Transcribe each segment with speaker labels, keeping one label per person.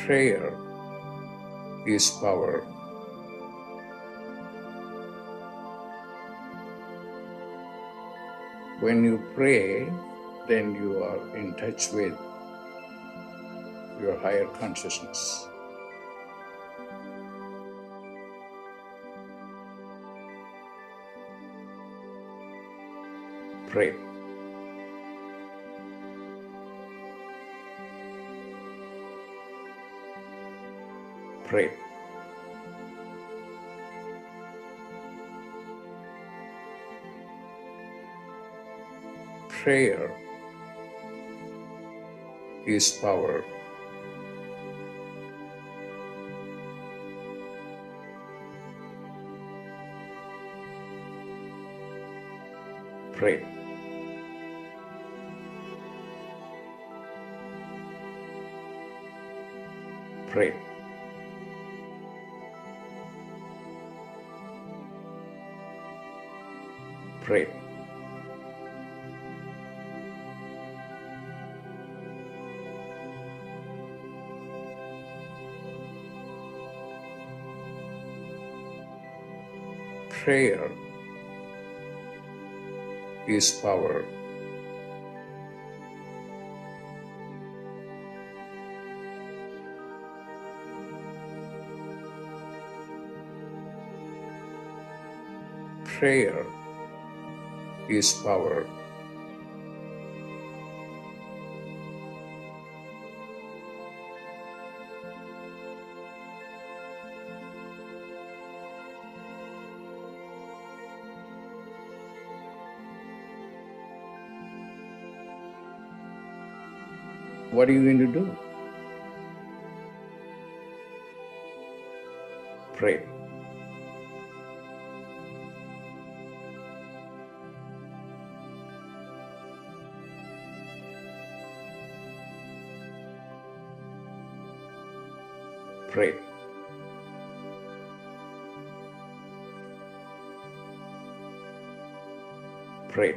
Speaker 1: Prayer is power. When you pray, then you are in touch with your higher consciousness. Pray. Pray. Prayer is power. Pray. Pray. Pray. Prayer is power. Prayer is power. What are you going to do? Pray. Pray. Pray.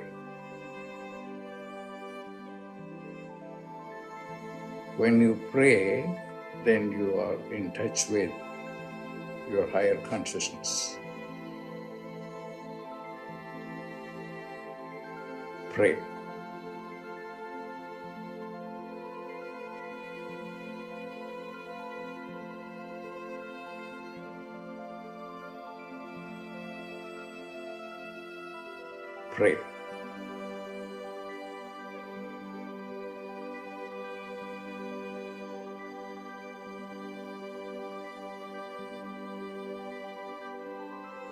Speaker 1: When you pray, then you are in touch with your higher consciousness. Pray. Pray.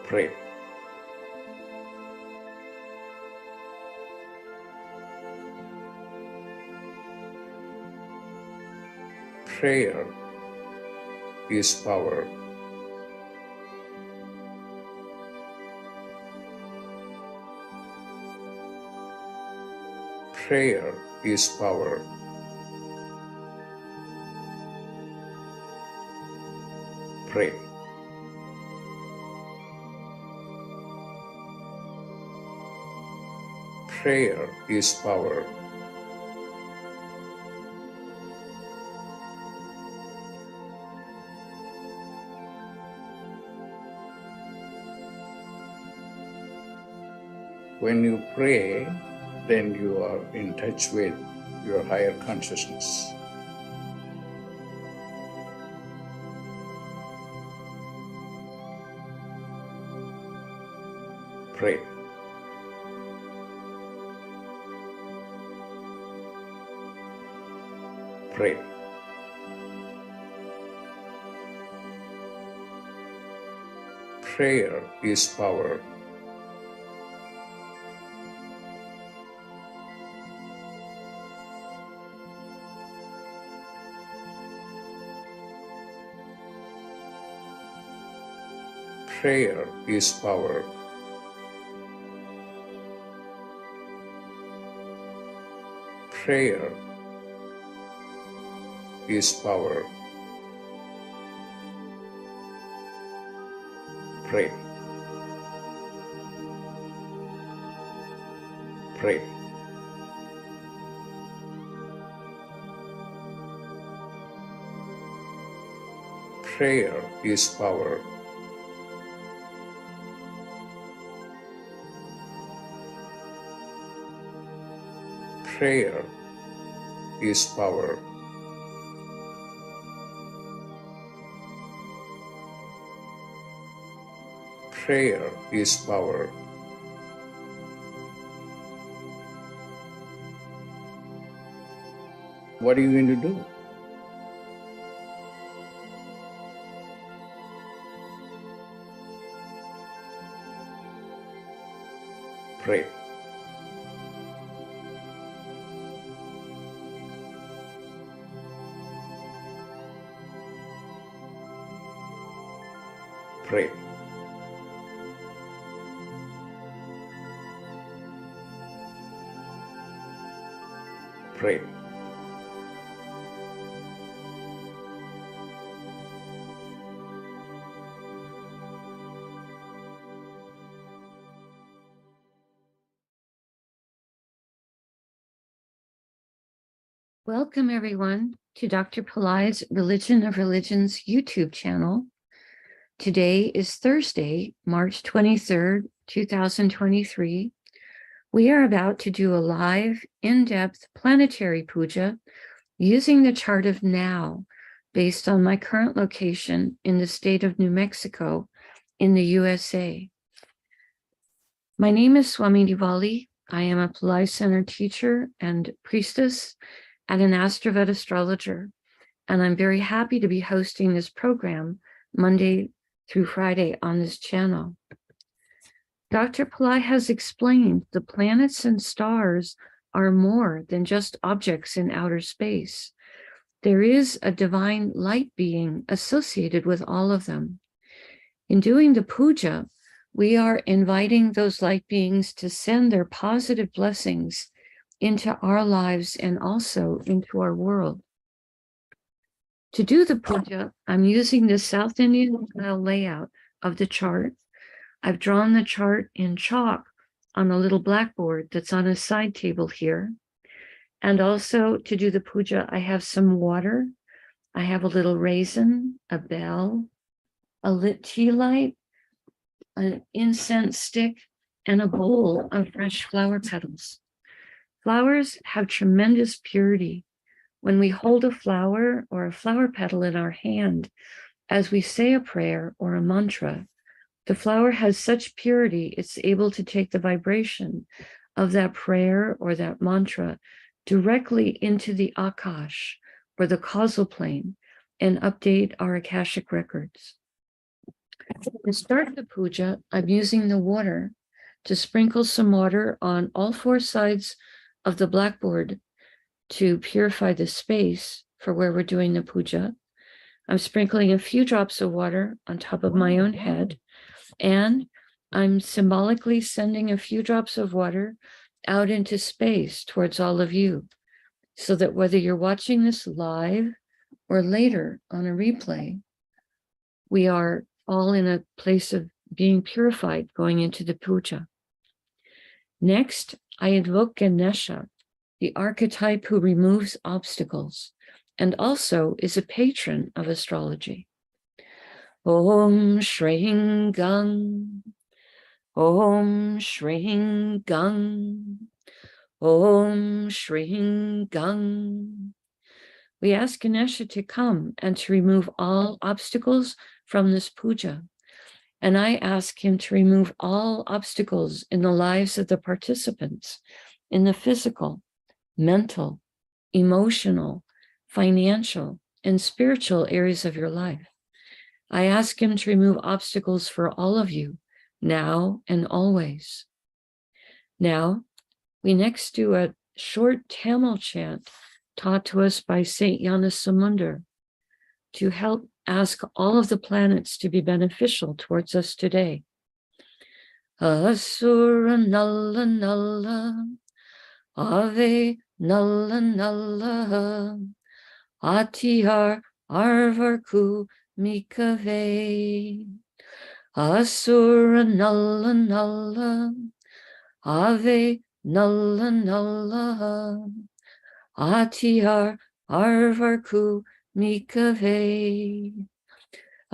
Speaker 1: Pray. Prayer is power. Prayer is power. Pray. Prayer is power. When you pray, then you are in touch with your higher consciousness. Pray. Pray. Prayer is power. Prayer is power. Prayer is power. Pray. Pray. Prayer is power. Prayer is power. Prayer is power. What are you going to do? Pray. Pray. Pray.
Speaker 2: Welcome, everyone, to Dr. Pillai's Religion of Religions YouTube channel. Today is Thursday, March 23rd, 2023. We are about to do a live, in-depth planetary puja using the chart of now, based on my current location in the state of New Mexico in the USA. My name is Swamini Valli. I am a Pillai Center teacher and priestess and an AstroVed astrologer, and I'm very happy to be hosting this program Monday through Friday on this channel. Dr. Pillai has explained the planets and stars are more than just objects in outer space. There is a divine light being associated with all of them. In doing the puja, we are inviting those light beings to send their positive blessings into our lives and also into our world. To do the puja, I'm using the South Indian layout of the chart. I've drawn the chart in chalk on a little blackboard that's on a side table here. And also to do the puja, I have some water. I have a little raisin, a bell, a lit tea light, an incense stick, and a bowl of fresh flower petals. Flowers have tremendous purity. When we hold a flower or a flower petal in our hand, as we say a prayer or a mantra, the flower has such purity, it's able to take the vibration of that prayer or that mantra directly into the Akash, or the causal plane, and update our Akashic records. To start the puja, I'm using the water to sprinkle some water on all four sides of the blackboard to purify the space for where we're doing the puja. I'm sprinkling a few drops of water on top of my own head, and I'm symbolically sending a few drops of water out into space towards all of you, so that whether you're watching this live or later on a replay, we are all in a place of being purified going into the puja. Next, I invoke Ganesha, the archetype who removes obstacles and also is a patron of astrology. Om Shring Gang, Om Shring Gang, Om Shring Gang. We ask Ganesha to come and to remove all obstacles from this puja. And I ask him to remove all obstacles in the lives of the participants, in the physical, mental, emotional, financial, and spiritual areas of your life. I ask him to remove obstacles for all of you, now and always. Now, we next do a short Tamil chant taught to us by Saint Gnanasamundar to help ask all of the planets to be beneficial towards us today. Asura Nalla Nalla, Ave Nalla Nalla, Atiyar Arvarku Mikave. Asura Nalla Nalla, Ave Nalla Nalla, Atiyar Arvarku Mikave.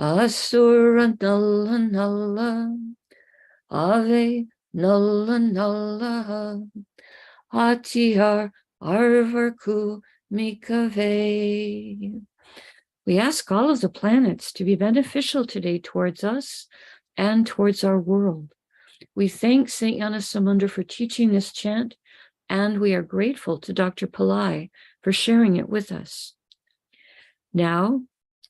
Speaker 2: Asura Nalla Nalla, Ave Nalla Nalla, Atiyar Arvarku Mikave. We ask all of the planets to be beneficial today towards us and towards our world. We thank St. Yanasamunda for teaching this chant, and we are grateful to Dr. Pillai for sharing it with us. Now,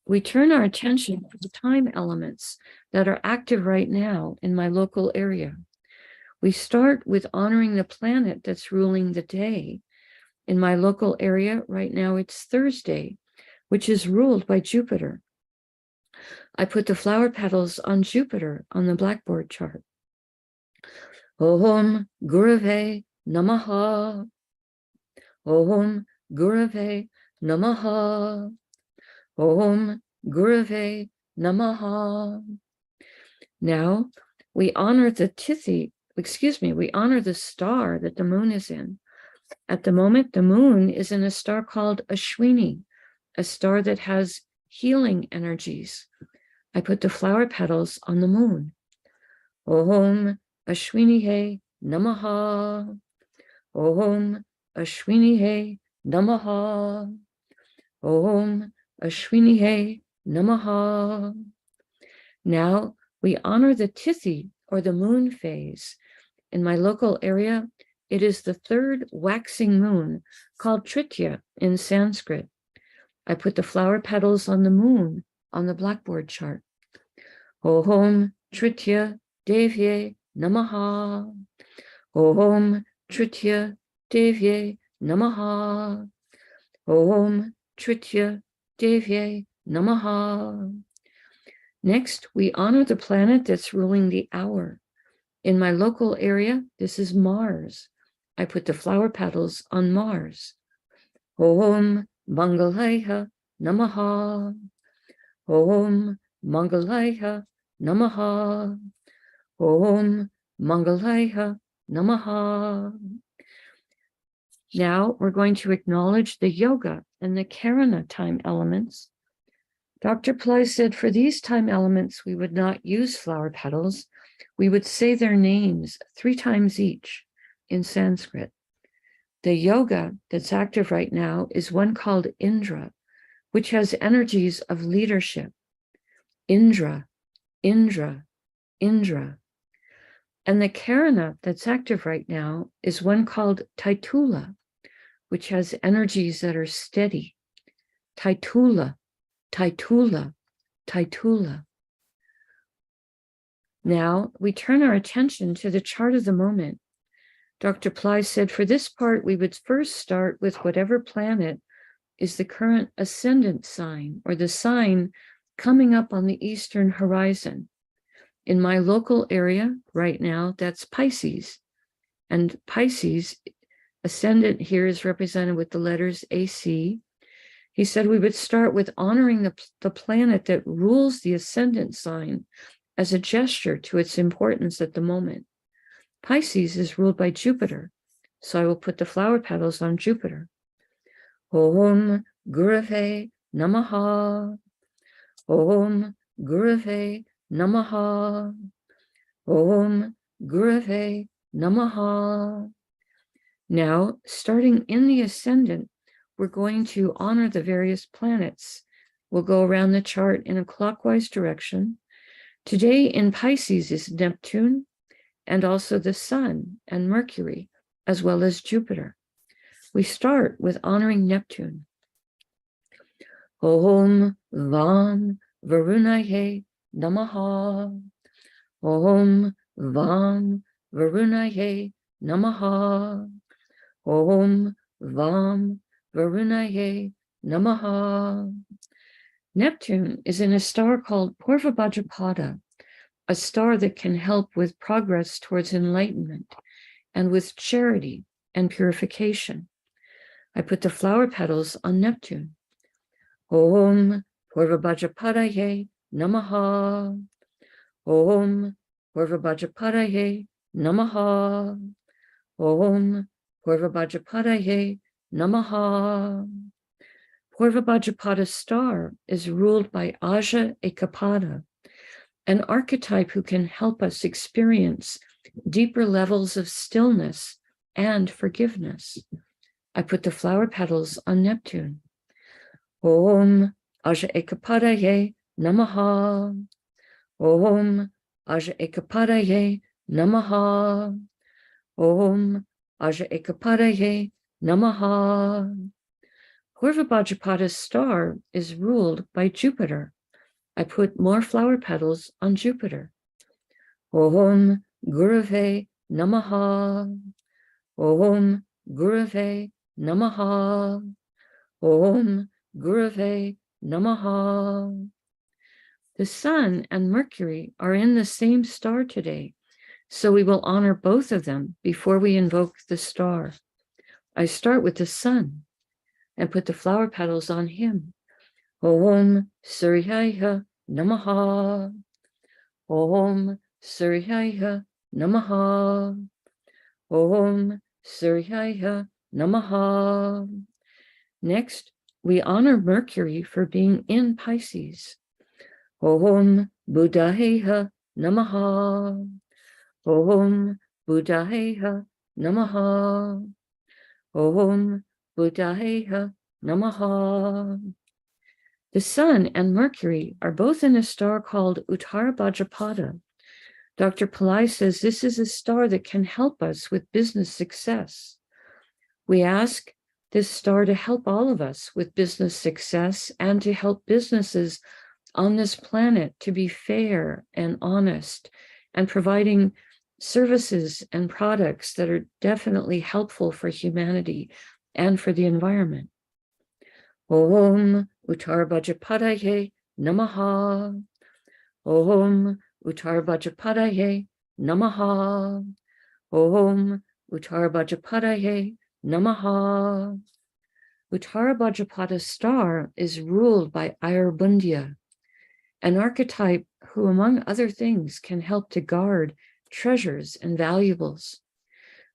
Speaker 2: we turn our attention to the time elements that are active right now in my local area. We start with honoring the planet that's ruling the day. In my local area right now, it's Thursday, which is ruled by Jupiter. I put the flower petals on Jupiter on the blackboard chart. Om Gurave Namaha. Om Gurave Namaha. Om Gurave Namaha. Now we honor we honor the star that the moon is in. At the moment, the moon is in a star called Ashwini, a star that has healing energies. I put the flower petals on the moon. Om Ashwini He Namaha. Om Ashwini He Namaha. Om Ashwini He Namaha. Now we honor the Tithi, or the moon phase. In my local area, it is the third waxing moon, called Tritya in Sanskrit. I put the flower petals on the moon on the blackboard chart. Om Tritya Devye Namaha. Om Tritya Devye Namaha. Om Tritya Devye Namaha. Next, we honor the planet that's ruling the hour. In my local area, this is Mars. I put the flower petals on Mars. Om Mangalaya Namaha. Om Mangalaya Namaha. Om Mangalaya Namaha. Now we're going to acknowledge the yoga and the karana time elements. Dr. Pillai said for these time elements, we would not use flower petals. We would say their names 3 times each in Sanskrit. The yoga that's active right now is one called Indra, which has energies of leadership. Indra, Indra, Indra. And the karana that's active right now is one called Taitula, which has energies that are steady. Taitula, Taitula, Taitula. Now we turn our attention to the chart of the moment. Dr. Pillai said for this part, we would first start with whatever planet is the current ascendant sign, or the sign coming up on the eastern horizon. In my local area right now, that's Pisces. And Pisces, ascendant here is represented with the letters AC. He said we would start with honoring the planet that rules the ascendant sign as a gesture to its importance at the moment. Pisces is ruled by Jupiter, so I will put the flower petals on Jupiter. Om Gurave Namaha. Om Gurave Namaha. Om Gurave Namaha. Now, starting in the ascendant, we're going to honor the various planets. We'll go around the chart in a clockwise direction. Today in Pisces is Neptune, and also the Sun and Mercury, as well as Jupiter. We start with honoring Neptune. Om Vam Varunaye Namaha. Om Vam Varunaye Namaha. Om Vam Varunaye Namaha. Neptune is in a star called Purvabhadrapada, a star that can help with progress towards enlightenment and with charity and purification. I put the flower petals on Neptune. Om Purvabhadrapadaye Namaha. Om Purvabhadrapadaye Namaha. Om Purvabhadrapadaye Namaha. Purvabhadrapada star is ruled by Aja Ekapada, an archetype who can help us experience deeper levels of stillness and forgiveness. I put the flower petals on Neptune. Om Aja Ekapadaye Namaha. Om Aja Ekapadaye Namaha. Om Aja Ekapadaye Namaha. Purvabhadrapada's star is ruled by Jupiter. I put more flower petals on Jupiter. Om Gurave Namaha. Om Gurave Namaha. Om Gurave Namaha. The Sun and Mercury are in the same star today, so we will honor both of them before we invoke the star. I start with the Sun and put the flower petals on him. Om Suryaya Namaha. Om Suryaya Namaha. Om Suryaya Namaha. Next, we honor Mercury for being in Pisces. Om Buddhaya Namaha. Om Buddhaya Namaha. Om Buddhaya Namaha. The Sun and Mercury are both in a star called Uttara Bhadrapada. Dr. Pillai says this is a star that can help us with business success. We ask this star to help all of us with business success and to help businesses on this planet to be fair and honest and providing services and products that are definitely helpful for humanity and for the environment. Om Uttara Bhadrapadaye Namaha. Om Uttara Bhadrapadaye Namaha. Om Uttara Bhadrapadaye Namaha. Uttara Bhadrapada star is ruled by Ayurbundya, an archetype who, among other things, can help to guard treasures and valuables.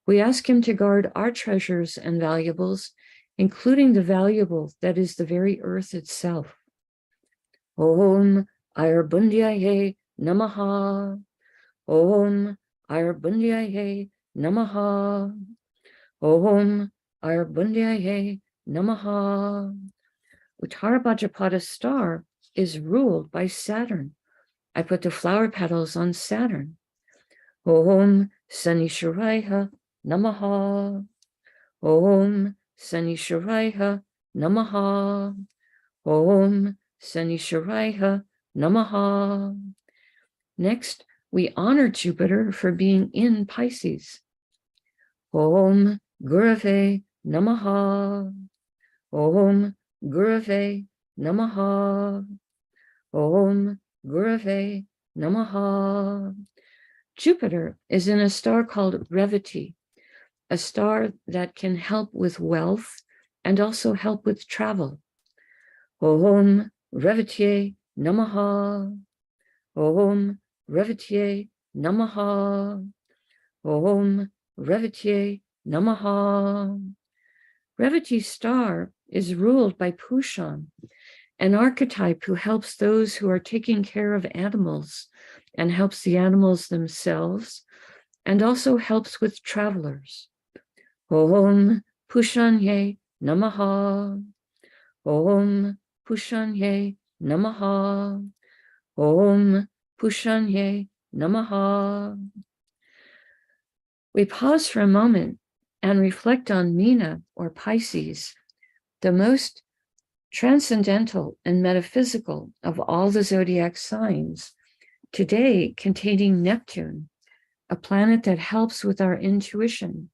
Speaker 2: We ask him to guard our treasures and valuables, including the valuable that is the very earth itself. Om Ayurbundyaye Namaha. Om Ayurbundyaye Namaha. Om Ayurbundyaye Namaha. Uttara Bhadrapada star is ruled by Saturn. I put the flower petals on Saturn. Om Sanishwaraya Namaha. Om Sanishwaraya Namaha. Om Sanishwaraya Namaha. Next, we honor Jupiter for being in Pisces. Om Gurave Namaha. Om Gurave Namaha. Om Gurave Namaha. Jupiter is in a star called Revati, a star that can help with wealth and also help with travel. Om Revati Namaha. Om Revati Namaha. Om Revati Namaha. Revati's star is ruled by Pushan, an archetype who helps those who are taking care of animals and helps the animals themselves and also helps with travelers. Om Pushanye Namaha. Om Pushanye Namaha. Om Pushanye Namaha. We pause for a moment and reflect on Meena, or Pisces, the most transcendental and metaphysical of all the zodiac signs, today containing Neptune, a planet that helps with our intuition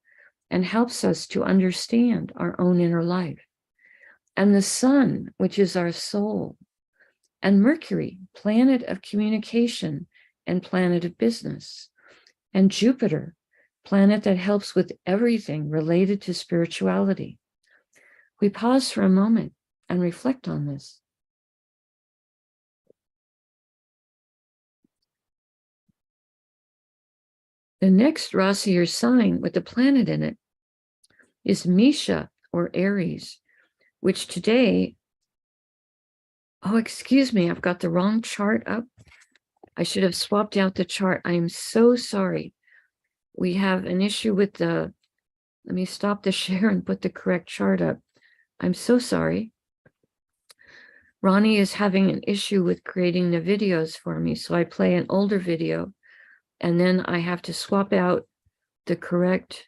Speaker 2: and helps us to understand our own inner life, and the Sun, which is our soul, and Mercury, planet of communication and planet of business, and Jupiter, planet that helps with everything related to spirituality. We pause for a moment and reflect on this. The next Rasi or sign with the planet in it is Misha, or Aries, which today Oh, excuse me, I've got the wrong chart up. I should have swapped out the chart. I am so sorry. We have an issue with the, let me stop the share and put the correct chart up. I'm so sorry. Ronnie is having an issue with creating the videos for me. So I play an older video and then I have to swap out the correct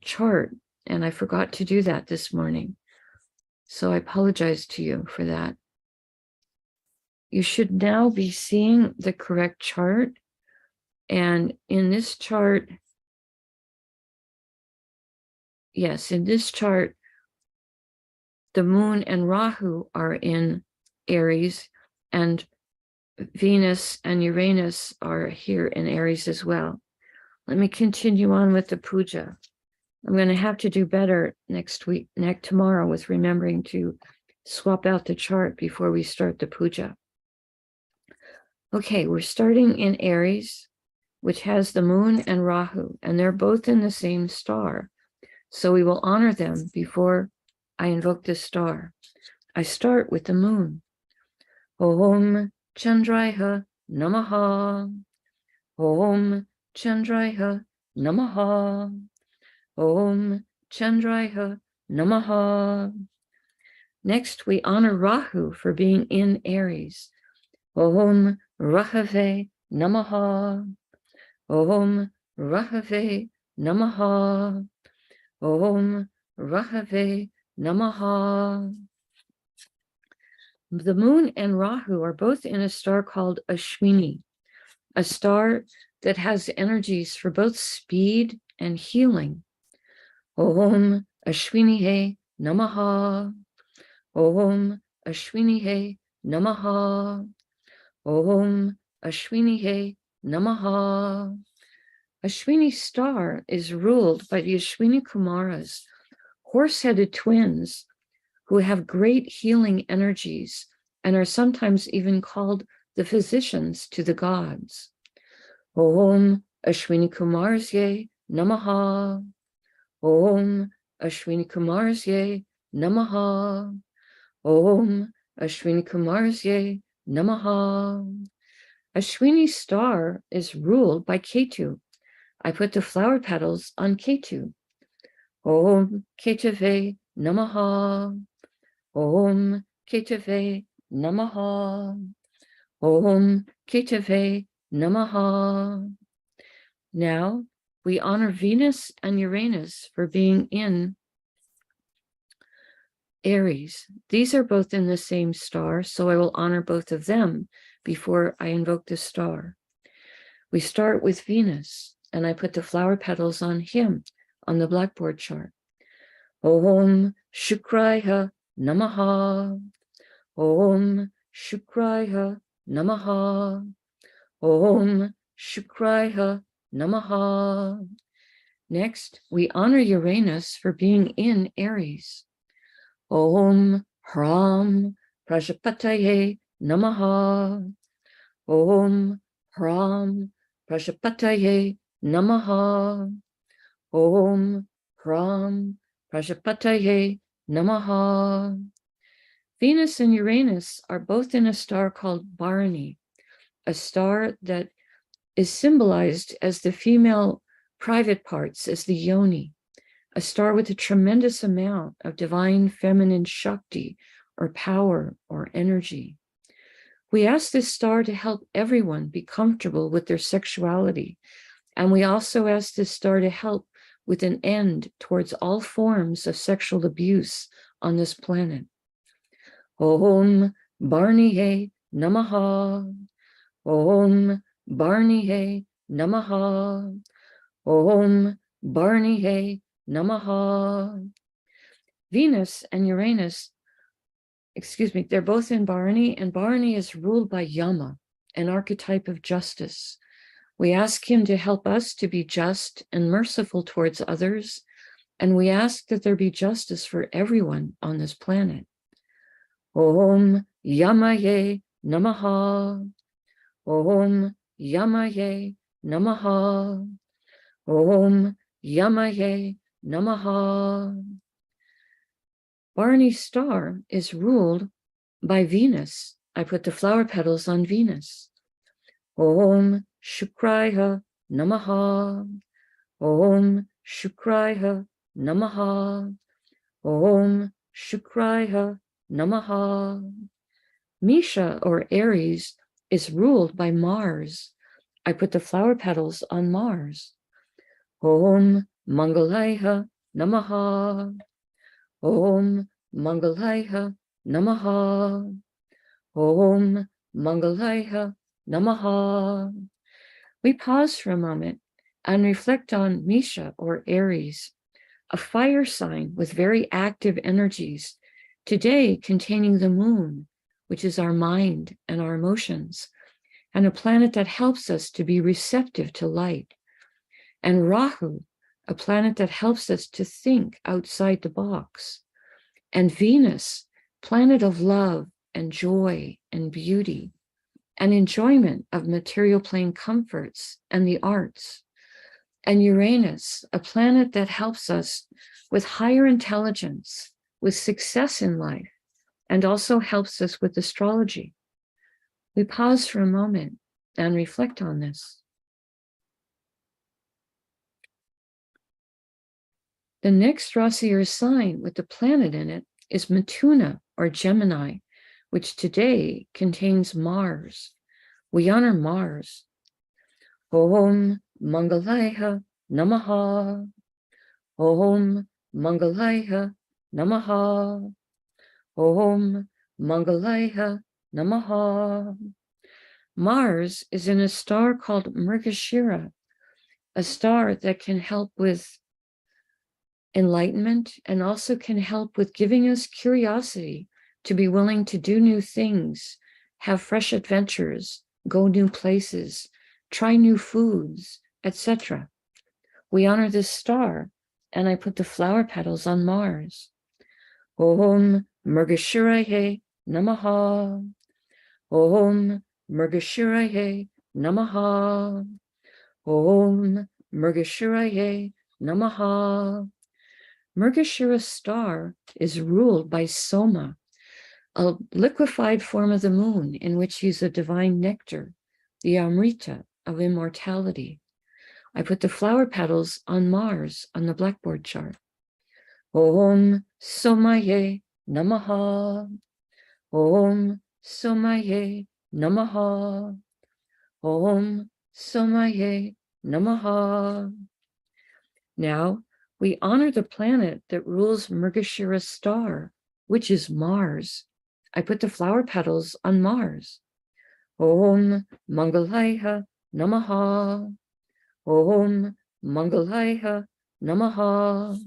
Speaker 2: chart. And I forgot to do that this morning. So I apologize to you for that. You should now be seeing the correct chart. And in this chart, yes, in this chart, the moon and Rahu are in Aries, and Venus and Uranus are here in Aries as well. Let me continue on with the puja. I'm going to have to do better tomorrow with remembering to swap out the chart before we start the puja. Okay, we're starting in Aries, which has the moon and Rahu, and they're both in the same star. So we will honor them before I invoke the star. I start with the moon. Om Chandraya Namaha. Om Chandraya Namaha. Om Chandraya Namaha. Next, we honor Rahu for being in Aries. Om Rahave Namaha. Om Rahave Namaha. Om Rahave Namaha. The moon and Rahu are both in a star called Ashwini, a star that has energies for both speed and healing. Om Ashwini Namaha. Om Ashwini Namaha. Om Ashwini Namaha. Ashwini star is ruled by the Ashwini Kumaras, horse-headed twins who have great healing energies and are sometimes even called the physicians to the gods. Om Ashwini Kumarsye Namaha. Om Ashwini Kumarsye Namaha. Om Ashwini Kumarsye Namaha. Ashwini star is ruled by Ketu. I put the flower petals on Ketu. Om Ketave Namaha. Om Ketave Namaha. Om Ketave Namaha. Now we honor Venus and Uranus for being in Aries. These are both in the same star, so I will honor both of them before I invoke the star. We start with Venus, and I put the flower petals on him on the blackboard chart. Om Shukraya Namaha. Om Shukraya Namaha. Om Shukraya Namaha. Next, we honor Uranus for being in Aries. Om Hram Prajapataye Namaha. Om Hram Prajapataye Namaha. Om Hram Prajapataye Namaha. Venus and Uranus are both in a star called Bharani, a star that is symbolized as the female private parts, as the yoni, a star with a tremendous amount of divine feminine Shakti or power or energy. We ask this star to help everyone be comfortable with their sexuality. And we also ask this star to help with an end towards all forms of sexual abuse on this planet. Om Bharaniye Namaha. Om Bharaniye Namaha. Om Bharaniye Namaha. Venus and Uranus, they're both in Bharani, and Bharani is ruled by Yama, an archetype of justice. We ask him to help us to be just and merciful towards others, and we ask that there be justice for everyone on this planet. Om Yamaye Namaha. Om Yamaye Namaha. Om Yamaye Namaha. Bharani star is ruled by Venus. I put the flower petals on Venus. Om Shukraya Namaha. Om Shukraya Namaha. Om Shukraya Namaha. Misha, or Aries, is ruled by Mars. I put the flower petals on Mars. Om Mangalaya Namaha. Om Mangalaya Namaha. Om Mangalaya Namaha. We pause for a moment and reflect on Misha, or Aries, a fire sign with very active energies, today containing the moon, which is our mind and our emotions, and a planet that helps us to be receptive to light. And Rahu, a planet that helps us to think outside the box. And Venus, planet of love and joy and beauty and enjoyment of material plane comforts and the arts. And Uranus, a planet that helps us with higher intelligence, with success in life, and also helps us with astrology. We pause for a moment and reflect on this. The next Rasi, or sign with the planet in it, is Mithuna, or Gemini, which today contains Mars. We honor Mars. Om Mangalaya Namaha. Om Mangalaya Namaha. Om Mangalaya Namaha. Mars is in a star called Mrigashira, a star that can help with enlightenment and also can help with giving us curiosity to be willing to do new things, have fresh adventures, go new places, try new foods, etc. We honor this star, and I put the flower petals on Mars. Om Mrigashiraye Namaha. Om Mrigashiraye Namaha. Om Mrigashiraye Namaha. Mrigashira star is ruled by Soma, a liquefied form of the moon in which is a divine nectar, the Amrita of immortality. I put the flower petals on Mars on the blackboard chart. Om Somaye Namaha. Om Somaye Namaha. Om Somaye Namaha. Now, we honor the planet that rules Mrigashira star, which is Mars. I put the flower petals on Mars. Om Mangalaya Namaha. Om Mangalaya Namaha.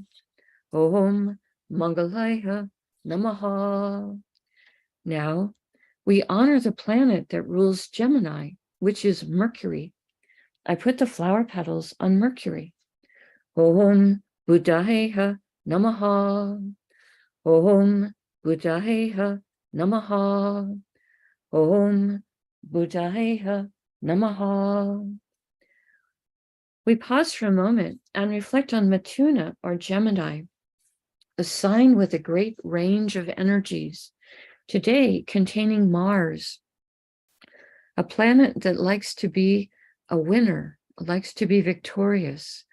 Speaker 2: Om Mangalaya Namaha. Now, we honor the planet that rules Gemini, which is Mercury. I put the flower petals on Mercury. Om Buddhaya Namaha. Om Buddhaya Namaha. Om Buddhaya Namaha. We pause for a moment and reflect on Mithuna, or Gemini, a sign with a great range of energies, today containing Mars, a planet that likes to be a winner, likes to be victorious,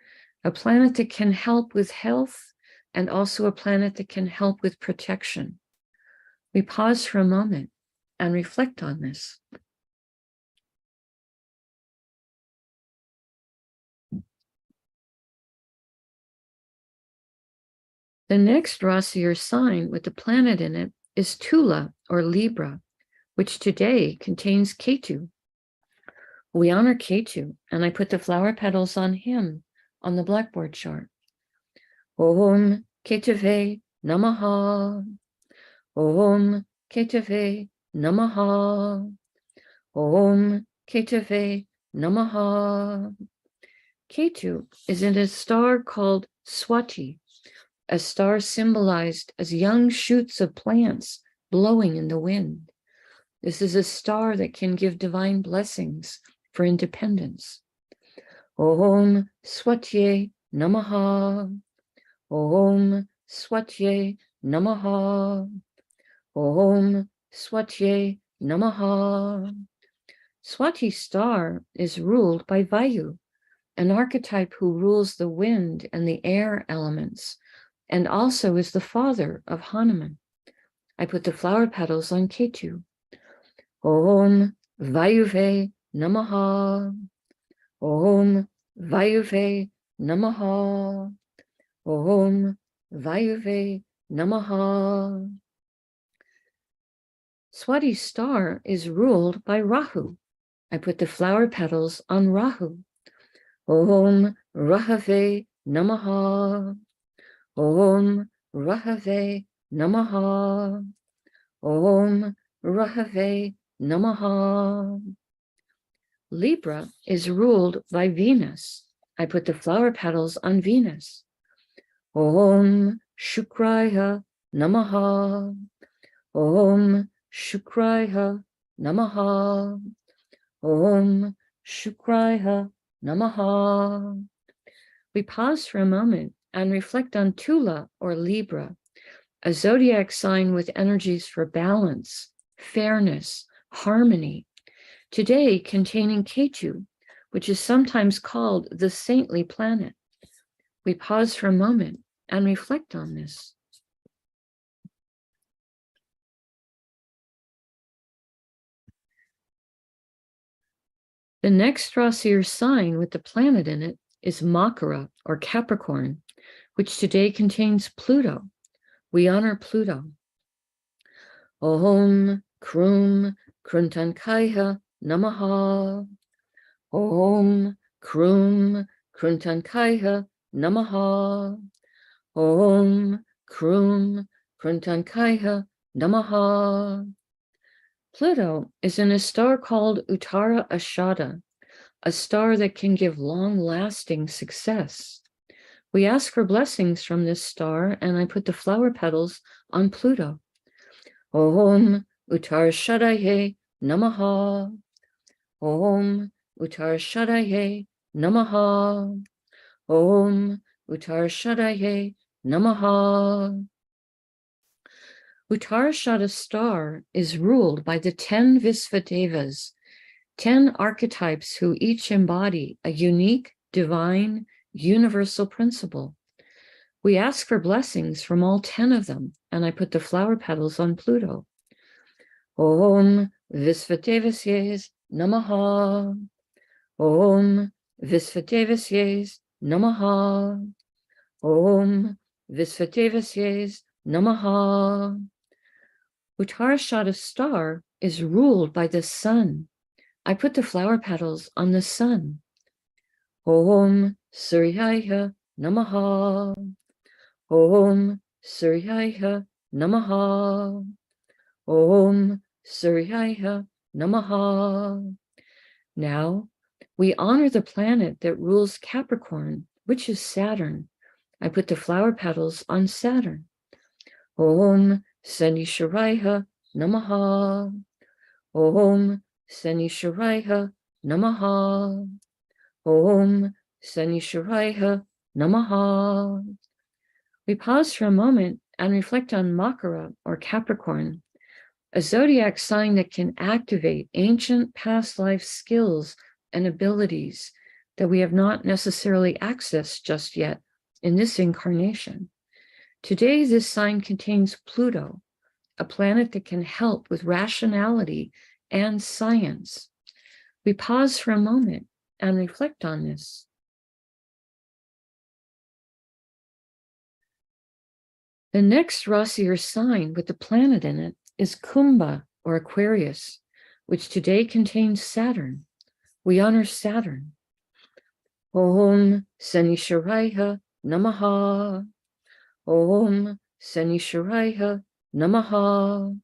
Speaker 2: a planet that can help with health, and also a planet that can help with protection. We pause for a moment and reflect on this. The next Rasi, or sign with the planet in it, is Tula, or Libra, which today contains Ketu. We honor Ketu, and I put the flower petals on him on the blackboard chart. Om Ketave Namaha. Om Ketave Namaha. Om Ketave Namaha. Ketu is in a star called Swati, a star symbolized as young shoots of plants blowing in the wind. This is a star that can give divine blessings for independence. Om Swatye Namaha. Om Swatye Namaha. Om Swatye Namaha. Swati star is ruled by Vayu, an archetype who rules the wind and the air elements, and also is the father of Hanuman. I put the flower petals on Ketu. Om Vayuve Namaha. Om Vayuve Namaha. Om Vayuve Namaha. Swati star is ruled by Rahu. I put the flower petals on Rahu. Om Rahave Namaha. Om Rahave Namaha. Om Rahave Namaha. Libra is ruled by Venus. I put the flower petals on Venus. Om Shukraya Namaha. Om Shukraya Namaha. Om Shukraya Namaha. We pause for a moment and reflect on Tula or Libra, a zodiac sign with energies for balance, fairness, harmony, today containing Ketu, which is sometimes called the saintly planet. We pause for a moment and reflect on this. The next Rasi or sign with the planet in it is Makara or Capricorn, which today contains Pluto. We honor Pluto. Om Krum Kruntankaya Namaha. Om Krum Kruntankaya Namaha. Om Krum Kruntankaya Namaha. Pluto is in a star called Uttara Ashada, a star that can give long-lasting success. We ask for blessings from this star, and I put the flower petals on Pluto. Om Uttara Shadaye Namaha. Om Uttara Shadaye Namaha. Om Uttara Shadaye Namaha. Uttarashada star is ruled by the 10 Visvadevas, 10 archetypes who each embody a unique, divine, universal principle. We ask for blessings from all 10 of them, and I put the flower petals on Pluto. Om Visvadevasye Namaha. Om Visvadevasye Namaha. Om Visvadevasye Namaha. Uttarashada star is ruled by the sun. I put the flower petals on the sun. Om Suryaya Namaha. Om Suryaya Namaha. Om Suryaya Namaha. Now, we honor the planet that rules Capricorn, which is Saturn. I put the flower petals on Saturn. Om Sanisharaya Namaha. Om Sanisharaya Namaha. Om Sanisharaya Namaha. We pause for a moment and reflect on Makara or Capricorn, a zodiac sign that can activate ancient past life skills and abilities that we have not necessarily accessed just yet in this incarnation. Today, this sign contains Pluto, a planet that can help with rationality and science. We pause for a moment and reflect on this. The next Rasi or sign with the planet in it is Kumbha or Aquarius, which today contains Saturn. We honor Saturn. Om Sanisharaya Namaha. Om Sanisharaya Namaha.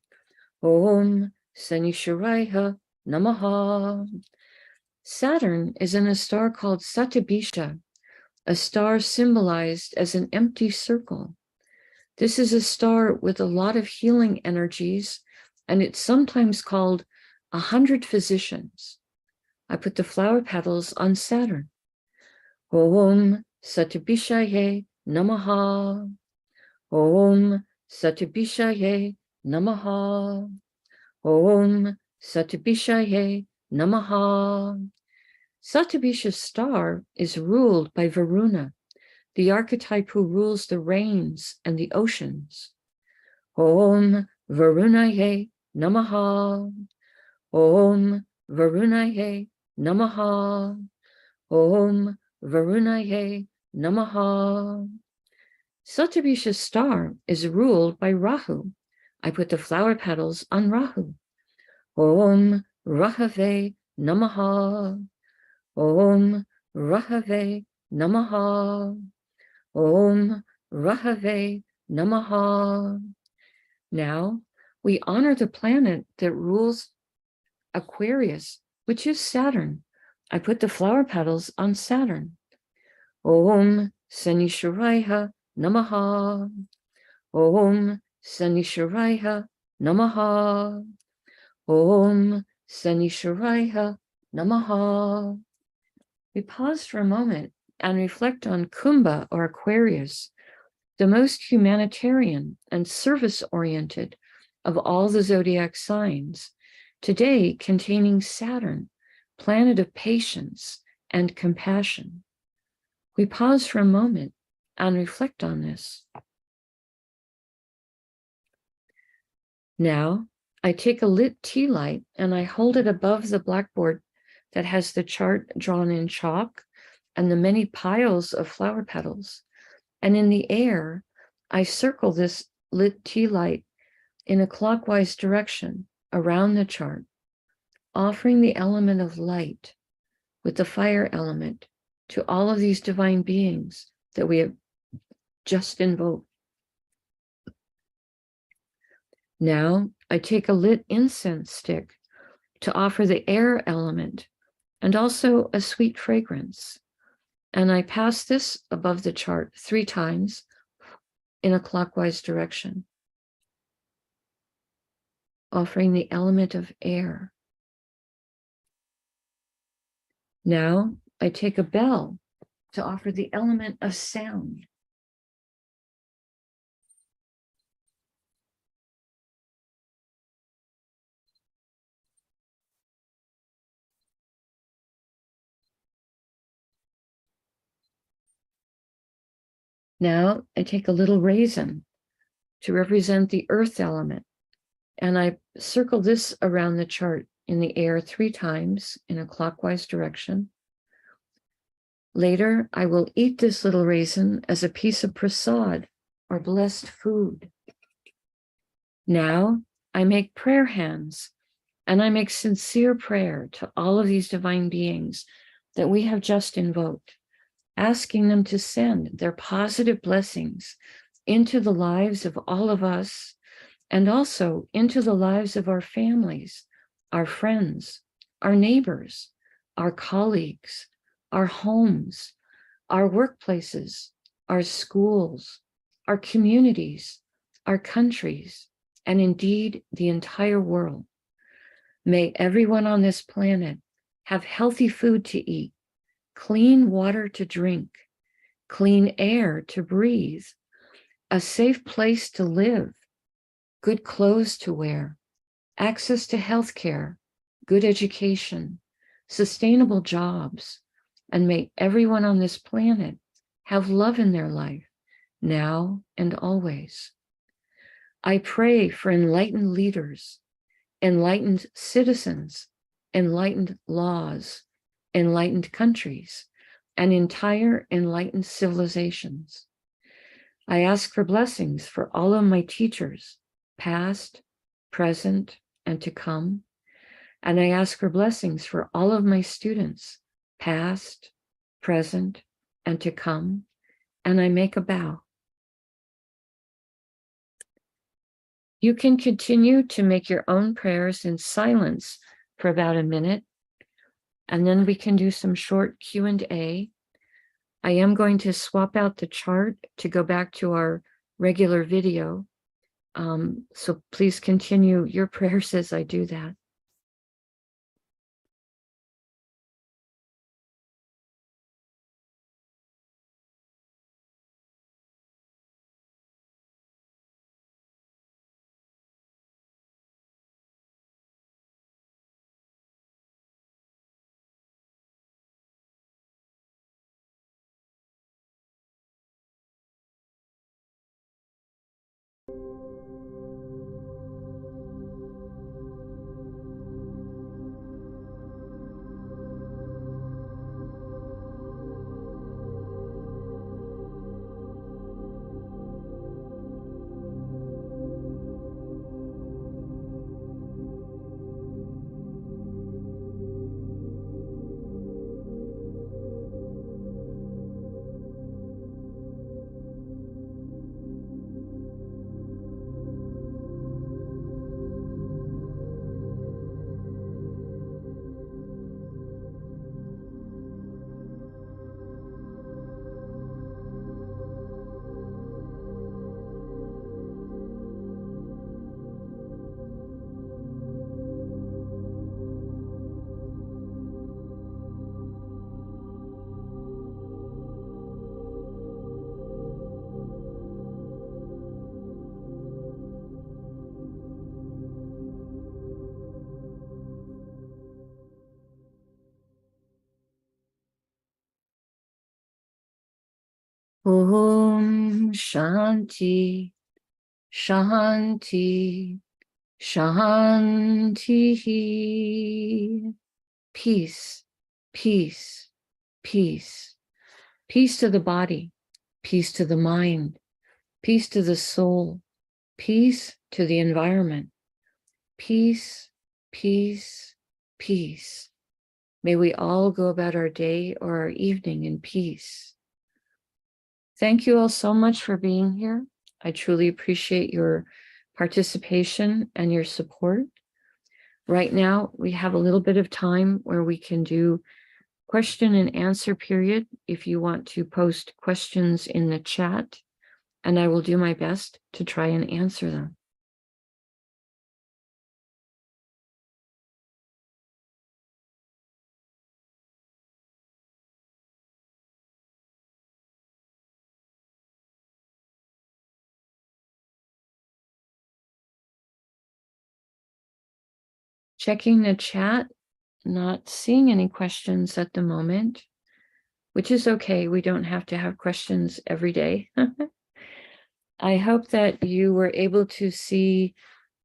Speaker 2: Om Sanisharaya Namaha. Saturn is in a star called Satyabisha, a star symbolized as an empty circle. This is a star with a lot of healing energies, and it's sometimes called 100 physicians. I put the flower petals on Saturn. Om Satyabishaye Namaha. Om Satyabishaye Namaha. Om Satabhishaye Namaha. Satabhisha's star is ruled by Varuna, the archetype who rules the rains and the oceans. Om Varunaye Namaha. Om Varunaye Namaha. Om Varunaye Namaha. Satabhisha's star is ruled by Rahu. I put the flower petals on Rahu. Om Rahave Namaha. Om Rahave Namaha. Om Rahave Namaha. Now we honor the planet that rules Aquarius, which is Saturn. I put the flower petals on Saturn. Om Sanishwaraya Namaha. Om Sanishwaraya Namaha. Om Sanishwaraya Namaha. We pause for a moment and reflect on Kumbha or Aquarius, the most humanitarian and service-oriented of all the zodiac signs, today containing Saturn, planet of patience and compassion. We pause for a moment and reflect on this. Now, I take a lit tea light and I hold it above the blackboard that has the chart drawn in chalk and the many piles of flower petals. And in the air, I circle this lit tea light in a clockwise direction around the chart, offering the element of light with the fire element to all of these divine beings that we have just invoked. Now I take a lit incense stick to offer the air element and also a sweet fragrance. And I pass this above the chart 3 times in a clockwise direction, offering the element of air. Now I take a bell to offer the element of sound. Now I take a little raisin to represent the earth element, and I circle this around the chart in the air 3 times in a clockwise direction. Later, I will eat this little raisin as a piece of prasad or blessed food. Now I make prayer hands and I make sincere prayer to all of these divine beings that we have just invoked, asking them to send their positive blessings into the lives of all of us and also into the lives of our families, our friends, our neighbors, our colleagues, our homes, our workplaces, our schools, our communities, our countries, and indeed the entire world. May everyone on this planet have healthy food to eat, clean water to drink, clean air to breathe, a safe place to live, good clothes to wear, access to health care, good education, sustainable jobs, and may everyone on this planet have love in their life, now and always. I pray for enlightened leaders, enlightened citizens, enlightened laws, enlightened countries, and entire enlightened civilizations. I ask for blessings for all of my teachers, past, present, and to come. And I ask for blessings for all of my students, past, present, and to come. And I make a bow. You can continue to make your own prayers in silence for about a minute, and then we can do some short Q&A. I am going to swap out the chart to go back to our regular video. So please continue your prayers as I do that. Om Shanti, Shanti, Shanti. Peace, peace, peace. Peace to the body, peace to the mind, peace to the soul, peace to the environment. Peace, peace, peace. May we all go about our day or our evening in peace. Thank you all so much for being here. I truly appreciate your participation and your support. Right now, we have a little bit of time where we can do question and answer period if you want to post questions in the chat, and I will do my best to try and answer them. Checking the chat, not seeing any questions at the moment, which is okay. We don't have to have questions every day. I hope that you were able to see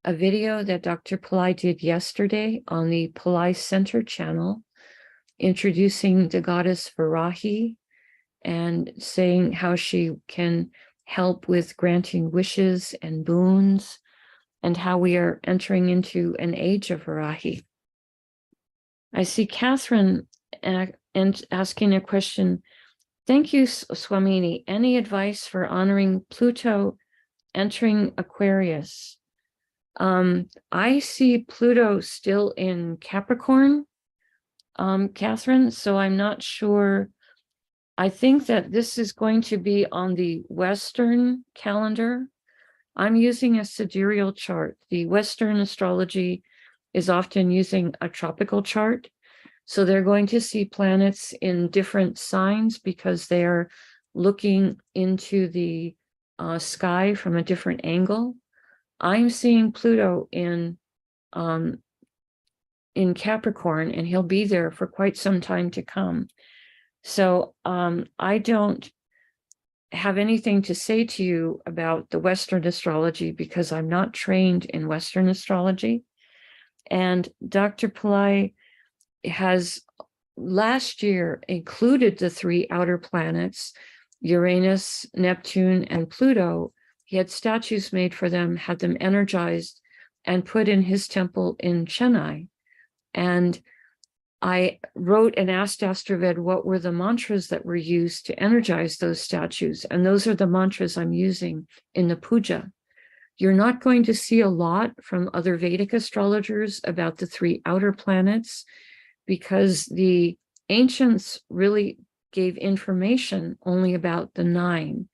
Speaker 2: a video that Dr. Pillai did yesterday on the Pillai Center channel, introducing the goddess Varahi and saying how she can help with granting wishes and boons, and how we are entering into an age of Varahi. I see Catherine asking a question. Thank you, Swamini. Any advice for honoring Pluto entering Aquarius? I see Pluto still in Capricorn, Catherine, so I'm not sure. I think that this is going to be on the Western calendar. I'm using a sidereal chart. The Western astrology is often using a tropical chart. So they're going to see planets in different signs because they are looking into the sky from a different angle. I'm seeing Pluto in Capricorn, and he'll be there for quite some time to come. So I don't have anything to say to you about the Western astrology because I'm not trained in Western astrology. And Dr. Pillai has last year included the three outer planets, Uranus, Neptune, and Pluto. He had statues made for them, had them energized, and put in his temple in Chennai. And I wrote and asked AstroVed what were the mantras that were used to energize those statues. And those are the mantras I'm using in the puja. You're not going to see a lot from other Vedic astrologers about the three outer planets because the ancients really gave information only about the 9.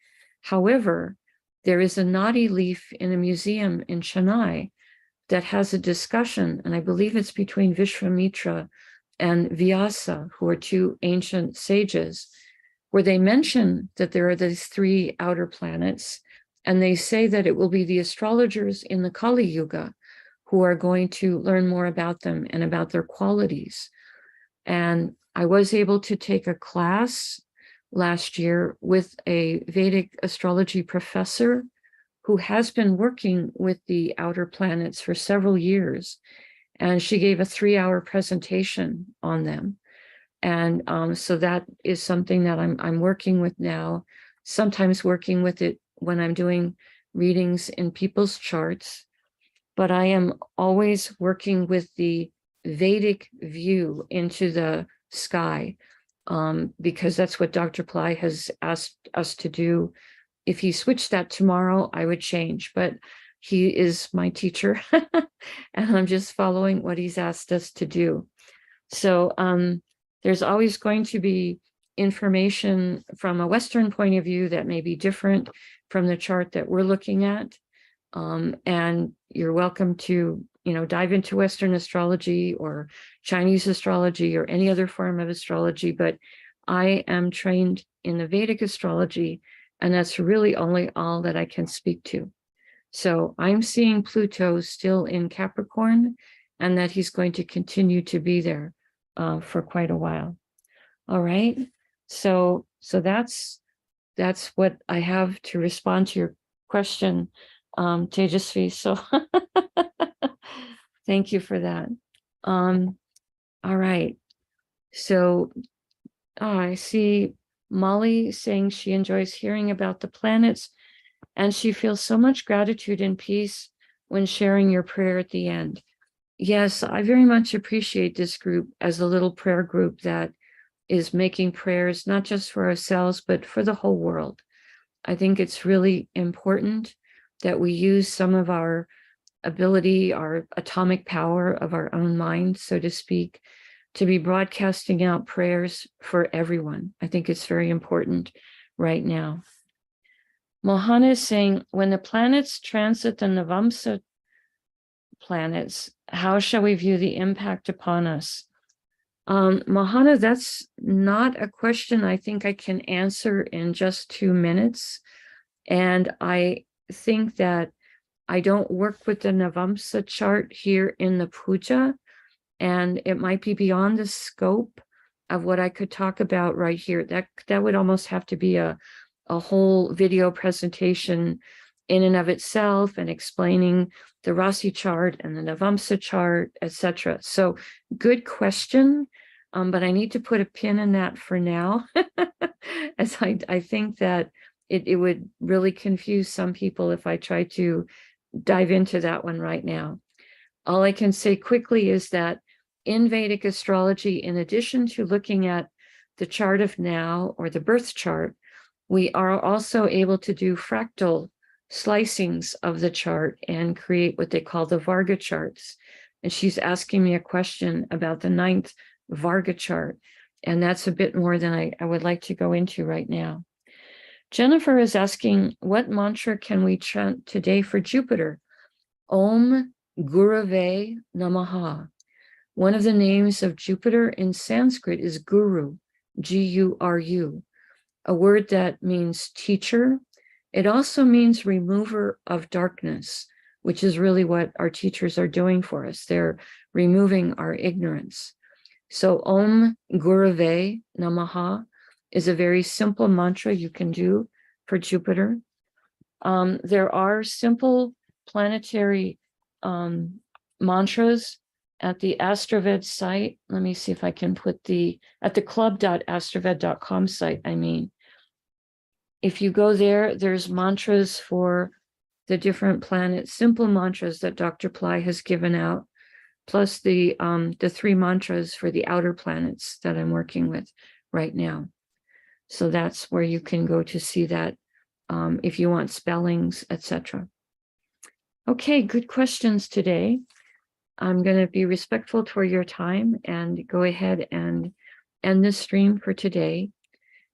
Speaker 2: However, there is a nadi leaf in a museum in Chennai that has a discussion, and I believe it's between Vishwamitra and Vyasa, who are two ancient sages, where they mention that there are these three outer planets, and they say that it will be the astrologers in the Kali Yuga who are going to learn more about them and about their qualities. And I was able to take a class last year with a Vedic astrology professor who has been working with the outer planets for several years. And she gave a 3-hour presentation on them. And so that is something that I'm working with now, sometimes working with it when I'm doing readings in people's charts. But I am always working with the Vedic view into the sky, because that's what Dr. Pillai has asked us to do. If he switched that tomorrow, I would change, but he is my teacher and I'm just following what he's asked us to do. So there's always going to be information from a Western point of view that may be different from the chart that we're looking at. And you're welcome to, dive into Western astrology or Chinese astrology or any other form of astrology. But I am trained in the Vedic astrology, and that's really only all that I can speak to. So I'm seeing Pluto still in Capricorn, and that he's going to continue to be there for quite a while. All right. So that's what I have to respond to your question, Tejasvi. So thank you for that. All right. So I see Molly saying she enjoys hearing about the planets, and she feels so much gratitude and peace when sharing your prayer at the end. Yes, I very much appreciate this group as a little prayer group that is making prayers, not just for ourselves, but for the whole world. I think it's really important that we use some of our ability, our atomic power of our own mind, so to speak, to be broadcasting out prayers for everyone. I think it's very important right now. Mohana is saying, when the planets transit the Navamsa planets, how shall we view the impact upon us? Mohana, that's not a question I think I can answer in just 2 minutes. And I think that I don't work with the Navamsa chart here in the puja, and it might be beyond the scope of what I could talk about right here. That would almost have to be a whole video presentation in and of itself, and explaining the Rasi chart and the Navamsa chart, etc. So good question, but I need to put a pin in that for now, as I think that it would really confuse some people if I try to dive into that one right now. All I can say quickly is that in Vedic astrology, in addition to looking at the chart of now or the birth chart, we are also able to do fractal slicings of the chart and create what they call the Varga charts. And she's asking me a question about the 9th Varga chart, and that's a bit more than I would like to go into right now. Jennifer is asking, what mantra can we chant today for Jupiter? Om Gurave Namaha. One of the names of Jupiter in Sanskrit is Guru, G-U-R-U, a word that means teacher. It also means remover of darkness, which is really what our teachers are doing for us. They're removing our ignorance. So Om Gurave Namaha is a very simple mantra you can do for Jupiter. There are simple planetary mantras at the AstroVed site. Let me see if I can put at the club.astroved.com site, if you go there, there's mantras for the different planets, simple mantras that Dr. Pillai has given out, plus the 3 mantras for the outer planets that I'm working with right now. So that's where you can go to see that if you want spellings, etc. Okay, good questions today. I'm going to be respectful toward your time and go ahead and end the stream for today.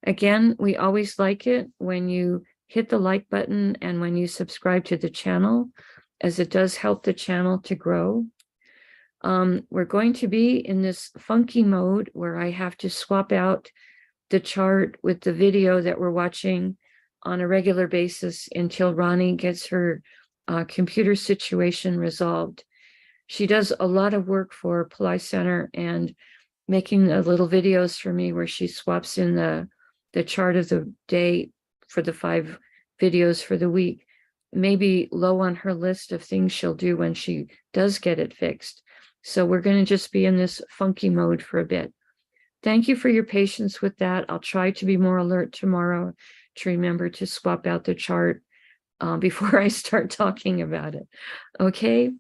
Speaker 2: Again, we always like it when you hit the like button and when you subscribe to the channel, as it does help the channel to grow. We're going to be in this funky mode where I have to swap out the chart with the video that we're watching on a regular basis until Ronnie gets her computer situation resolved. She does a lot of work for Pillai Center and making the little videos for me where she swaps in the chart of the day for the 5 videos for the week. maybe low on her list of things she'll do when she does get it fixed. So we're going to just be in this funky mode for a bit. Thank you for your patience with that. I'll try to be more alert tomorrow to remember to swap out the chart before I start talking about it. Okay.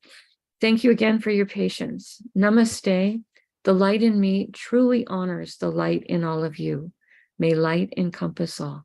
Speaker 2: Thank you again for your patience. Namaste. The light in me truly honors the light in all of you. May light encompass all.